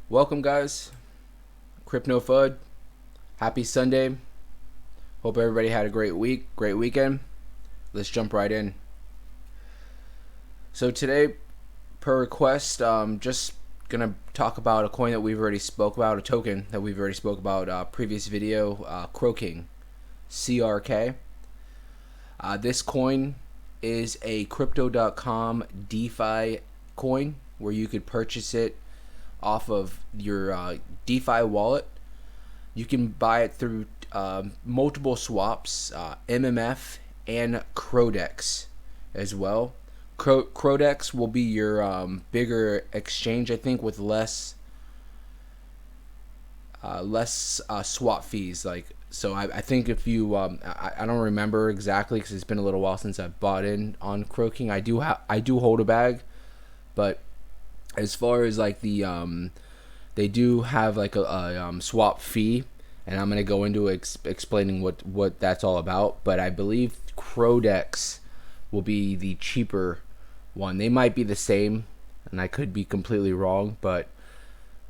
Welcome, guys. Crypto FUD. Happy Sunday. Hope everybody had a great week, great weekend. Let's jump right in. So today, per request, just gonna talk about a coin that we've already spoke about, a token that we've already spoke about previous video, CroKing-CRK. This coin is a Crypto.com DeFi coin where you could purchase it off of your DeFi wallet. You can buy it through multiple swaps, MMF and CRODEX as well. CRODEX will be your bigger exchange, I think, with less swap fees. I think if you I don't remember exactly because it's been a little while since I've bought in on CroKing. I do hold a bag, but as far as like they do have like a swap fee, and I'm gonna go into explaining what that's all about. But I believe CRODEX will be the cheaper one. They might be the same, and I could be completely wrong, but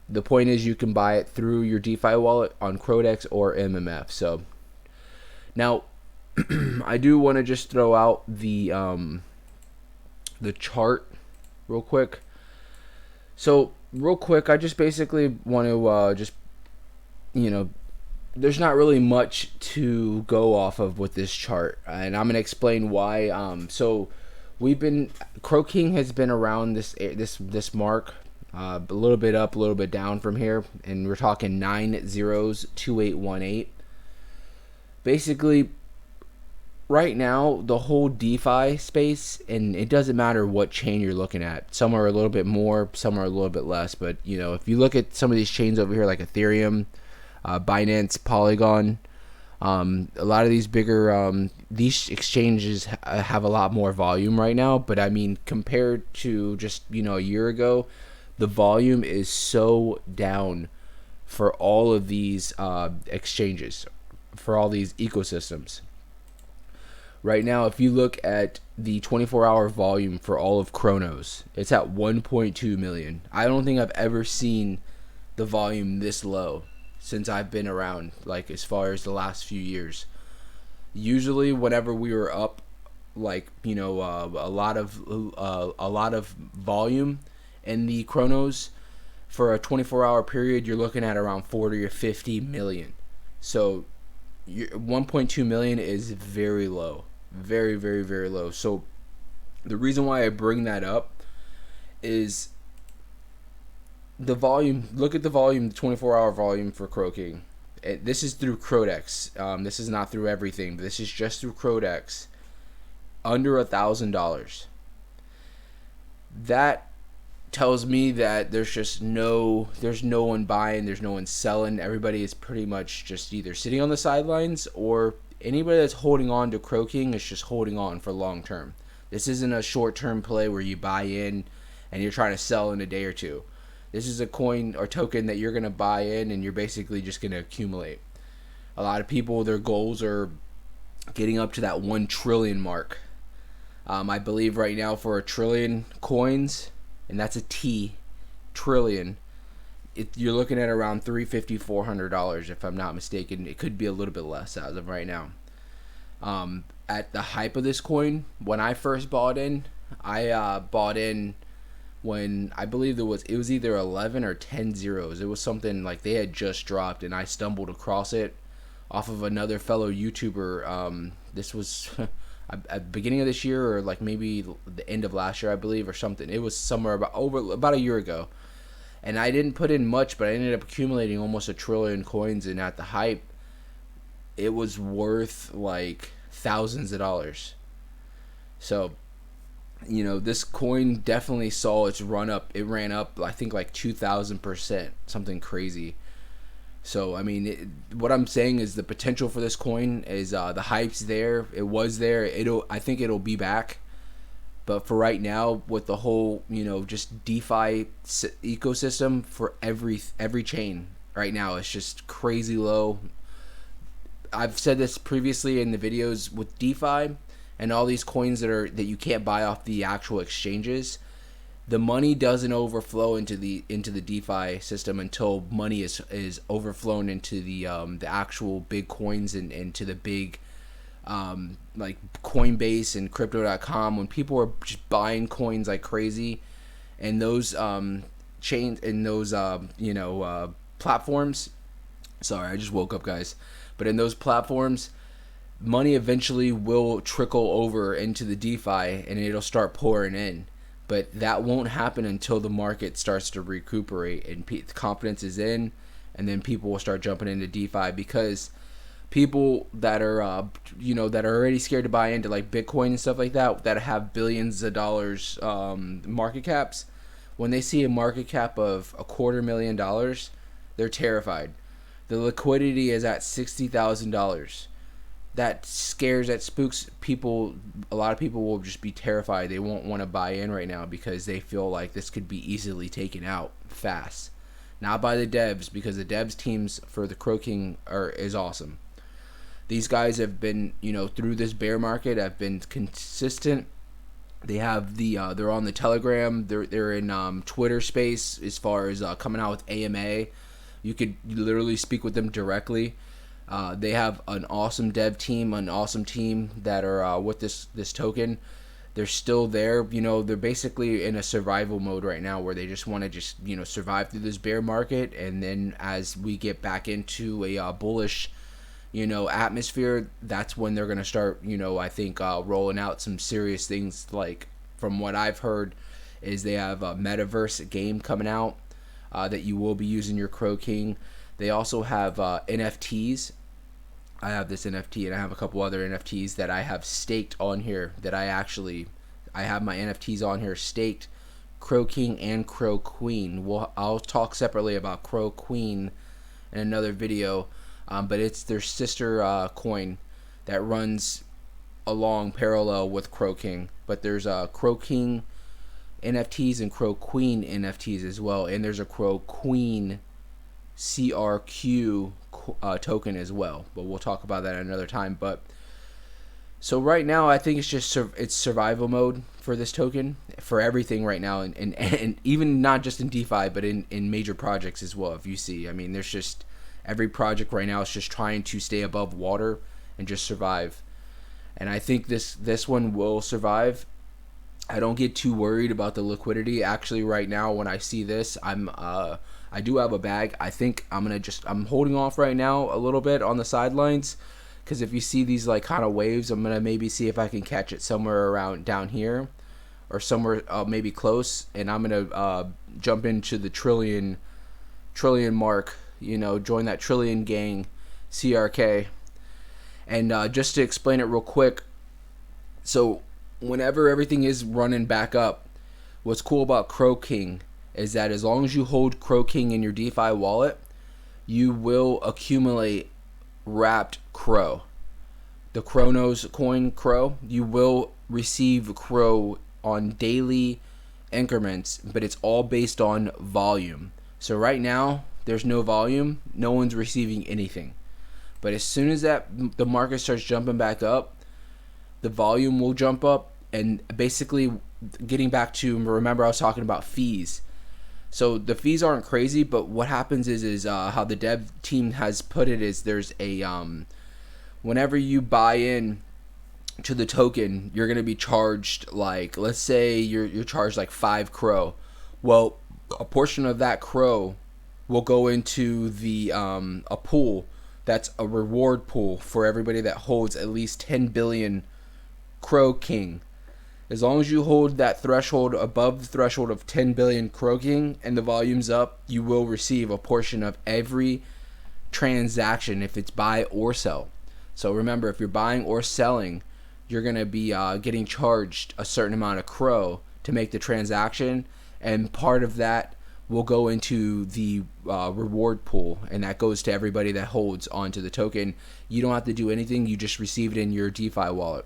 the point is you can buy it through your DeFi wallet on CRODEX or MMF. So now I do want to just throw out the chart real quick. So real quick, I just basically want to there's not really much to go off of with this chart, and I'm gonna explain why. So CroKing has been around this mark, a little bit up, a little bit down from here, and we're talking 9 zeros 2818. Basically, right now the whole DeFi space, and it doesn't matter what chain you're looking at. Some are a little bit more, some are a little bit less. But if you look at some of these chains over here, like Ethereum, Binance, Polygon, a lot of these bigger these exchanges have a lot more volume right now. But I mean, compared to just a year ago, the volume is so down for all of these exchanges, for all these ecosystems. Right now, if you look at the 24-hour volume for all of Chronos, it's at 1.2 million. I don't think I've ever seen the volume this low since I've been around, like as far as the last few years. Usually, whenever we were up, like a lot of volume in the Chronos for a 24-hour period, you're looking at around 40 or 50 million. So 1.2 million is very low. Very, very, very low. So the reason why I bring that up is the volume. Look at the volume, the 24-hour volume for CroKing. This is through CRODEX. This is not through everything. This is just through CRODEX. Under $1,000. That tells me that there's no one buying, there's no one selling. Everybody is pretty much just either sitting on the sidelines, or anybody that's holding on to CroKing is just holding on for long term. This isn't a short term play where you buy in and you're trying to sell in a day or two. This is a coin or token that you're going to buy in and you're basically just going to accumulate. A lot of people, their goals are getting up to that 1 trillion mark. I believe right now for a trillion coins, and that's a trillion, you're looking at around $350-$400 if I'm not mistaken. It could be a little bit less as of right now. At the hype of this coin, when I first bought in, I bought in when I believe it was either 11 or 10 zeros. It was something like they had just dropped, and I stumbled across it off of another fellow YouTuber. This was at the beginning of this year, or like maybe the end of last year, I believe, or something. It was somewhere about a year ago. And I didn't put in much, but I ended up accumulating almost 1 trillion coins. And at the hype, it was worth like thousands of dollars. So, this coin definitely saw its run up. It ran up, I think, like 2,000%, something crazy. So, I mean, what I'm saying is the potential for this coin is the hype's there. It was there. I think it'll be back. But for right now, with the whole, just DeFi ecosystem for every chain right now, it's just crazy low. I've said this previously in the videos with DeFi and all these coins that you can't buy off the actual exchanges. The money doesn't overflow into the DeFi system until money is overflown into the actual big coins and into the big like Coinbase and Crypto.com, when people are just buying coins like crazy, and those chains and those platforms. Sorry, I just woke up, guys. But in those platforms, money eventually will trickle over into the DeFi and it'll start pouring in. But that won't happen until the market starts to recuperate and confidence is in, and then people will start jumping into DeFi, because people that are that are already scared to buy into like Bitcoin and stuff like that have billions of dollars market caps, when they see a market cap of $250,000, they're terrified. The liquidity is at $60,000. That spooks people. A lot of people will just be terrified. They won't want to buy in right now because they feel like this could be easily taken out fast. Not by the devs, because the devs teams for the CroKing is awesome. These guys have been, through this bear market, have been consistent. They have they're on the Telegram. They're in Twitter space as far as coming out with AMA. You could literally speak with them directly. They have an awesome dev team, an awesome team that are with this token. They're still there. They're basically in a survival mode right now, where they just want to survive through this bear market, and then as we get back into a bullish atmosphere, that's when they're going to start, I think rolling out some serious things. Like, from what I've heard, is they have a metaverse game coming out that you will be using your CroKing. They also have NFTs. I have this NFT, and I have a couple other NFTs that I have staked on here, that I have my NFTs on here staked, CroKing and CroQueen. I'll talk separately about CroQueen in another video, but it's their sister coin that runs along parallel with CroKing. But there's CroKing NFTs and CroQueen NFTs as well, and there's a CroKing-CRK token as well, but we'll talk about that another time. But so right now, I think it's survival mode for this token, for everything right now, and even not just in DeFi, but in major projects as well. If you see, there's just every project right now is just trying to stay above water and just survive, and I think this one will survive. I don't get too worried about the liquidity. Actually, right now, when I see this, I do have a bag. I think I'm holding off right now a little bit on the sidelines, because if you see these like kind of waves, I'm gonna maybe see if I can catch it somewhere around down here, or somewhere maybe close, and I'm gonna jump into the trillion mark. Join that trillion gang, CRK. And just to explain it real quick, so whenever everything is running back up, what's cool about CroKing is that as long as you hold CroKing in your DeFi wallet, you will accumulate wrapped Cro. The Chronos coin Cro, you will receive Cro on daily increments, but it's all based on volume. So right now, there's no volume, no one's receiving anything. But as soon as the market starts jumping back up, the volume will jump up. And basically, getting back to, remember I was talking about fees. So the fees aren't crazy, but what happens is how the dev team has put it is there's a whenever you buy in to the token, you're gonna be charged, like, let's say you're charged like 5 Cro. Well, a portion of that Cro will go into the a pool that's a reward pool for everybody that holds at least 10 billion CroKing. As long as you hold that threshold above the threshold of 10 billion CroKing and the volume's up, you will receive a portion of every transaction if it's buy or sell. So remember, if you're buying or selling, you're going to be getting charged a certain amount of Cro to make the transaction, and part of that will go into the reward pool, and that goes to everybody that holds onto the token. You don't have to do anything, you just receive it in your DeFi wallet.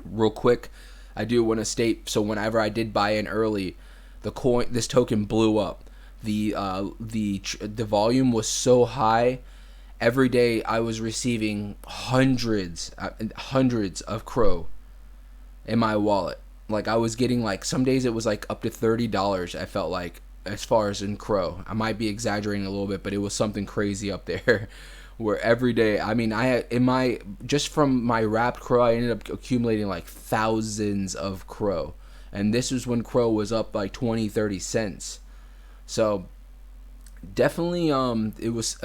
Real quick, I do want to state, so whenever I did buy in early, this token blew up. The volume was so high. Every day I was receiving hundreds of Cro in my wallet. Like I was getting like some days it was like up to $30. I felt like as far as in Crow. I might be exaggerating a little bit, but it was something crazy up there. Where every day, I mean, I had in my just from my wrapped Crow, I ended up accumulating like thousands of Crow, and this was when Crow was up like 20-30 cents. So definitely, it was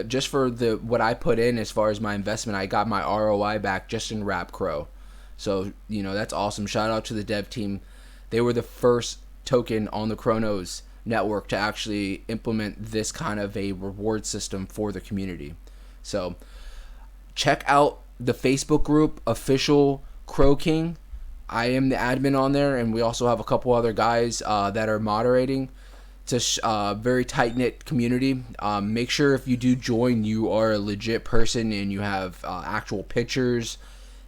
just for the what I put in as far as my investment, I got my ROI back just in wrapped Crow. So that's awesome. Shout out to the dev team. They were the first token on the Chronos network to actually implement this kind of a reward system for the community. So check out the Facebook group, official CroKing. I am the admin on there, and we also have a couple other guys that are moderating. It's a very tight-knit community. Make sure if you do join, you are a legit person and you have actual pictures,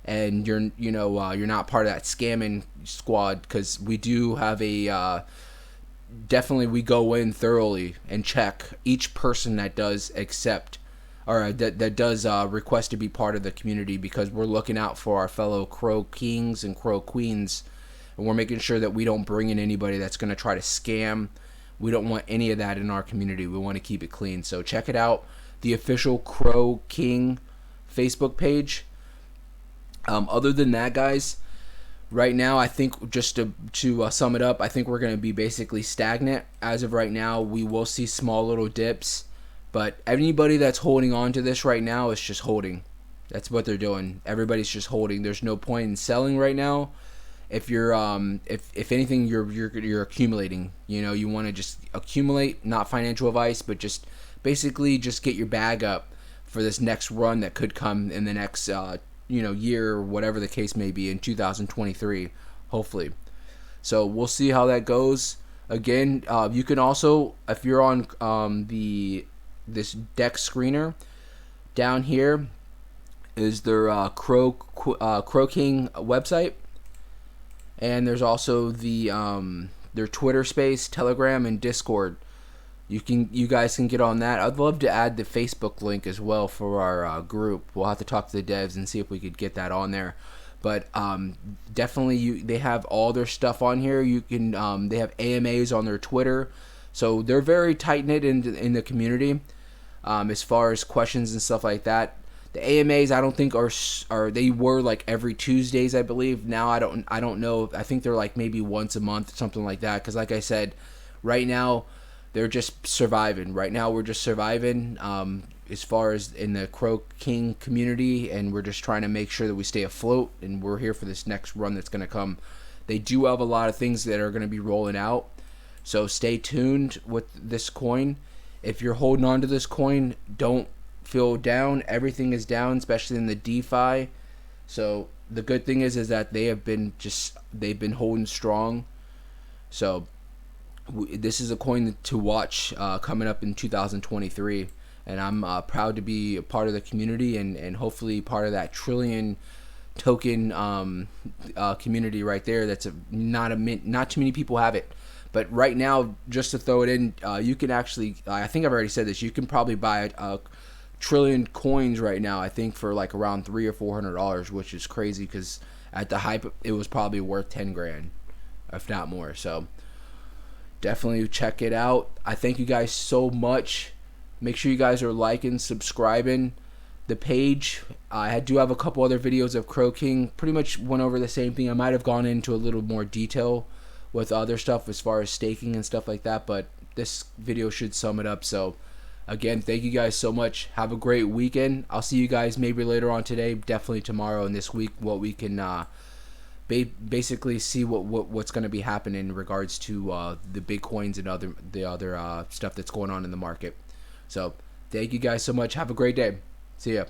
and you're not part of that scamming squad, because we do have a definitely we go in thoroughly and check each person that does accept or that does request to be part of the community, because we're looking out for our fellow Crow Kings and Crow Queens, and we're making sure that we don't bring in anybody that's going to try to scam. We don't want any of that in our community. We want to keep it clean. So check it out, the official CroKing Facebook page. Other than that, guys, right now, I think just to sum it up, I think we're going to be basically stagnant. As of right now, we will see small little dips. But anybody that's holding on to this right now is just holding. That's what they're doing. Everybody's just holding. There's no point in selling right now. If you're if anything, you're accumulating. You want to just accumulate, not financial advice, but just basically just get your bag up for this next run that could come in the next year, or whatever the case may be, in 2023, hopefully. So we'll see how that goes. Again, you can also, if you're on this deck screener, down here is their CroKing website, and there's also their Twitter space, Telegram, and Discord. You guys can get on that. I'd love to add the Facebook link as well for our group. We'll have to talk to the devs and see if we could get that on there. But definitely, they have all their stuff on here. You can they have AMAs on their Twitter, so they're very tight knit in the community. As far as questions and stuff like that, the AMAs I don't think are they were like every Tuesdays, I believe. Now I don't know. I think they're like maybe once a month, something like that. Because like I said, right now they're just surviving. Right now we're just surviving as far as in the CroKing community, and we're just trying to make sure that we stay afloat, and we're here for this next run that's going to come. They do have a lot of things that are going to be rolling out, so stay tuned with this coin. If you're holding on to this coin, don't feel down. Everything is down, especially in the DeFi. So the good thing is that they've been holding strong. So this is a coin to watch coming up in 2023, and I'm proud to be a part of the community and hopefully part of that trillion token community right there. That's not too many people have it. But right now, just to throw it in, you can actually, I think I've already said this, you can probably buy a trillion coins right now, I think, for like around $300 or $400, which is crazy, because at the hype, it was probably worth 10 grand, if not more. So definitely check it out. I thank you guys so much. Make sure you guys are liking, subscribing the page. I do have a couple other videos of CroKing. Pretty much went over the same thing. I might have gone into a little more detail with other stuff as far as staking and stuff like that, but this video should sum it up. So again, thank you guys so much. Have a great weekend. I'll see you guys maybe later on today, definitely tomorrow and this week, what we can basically see what's going to be happening in regards to the big coins and the other stuff that's going on in the market. So thank you guys so much. Have a great day. See ya.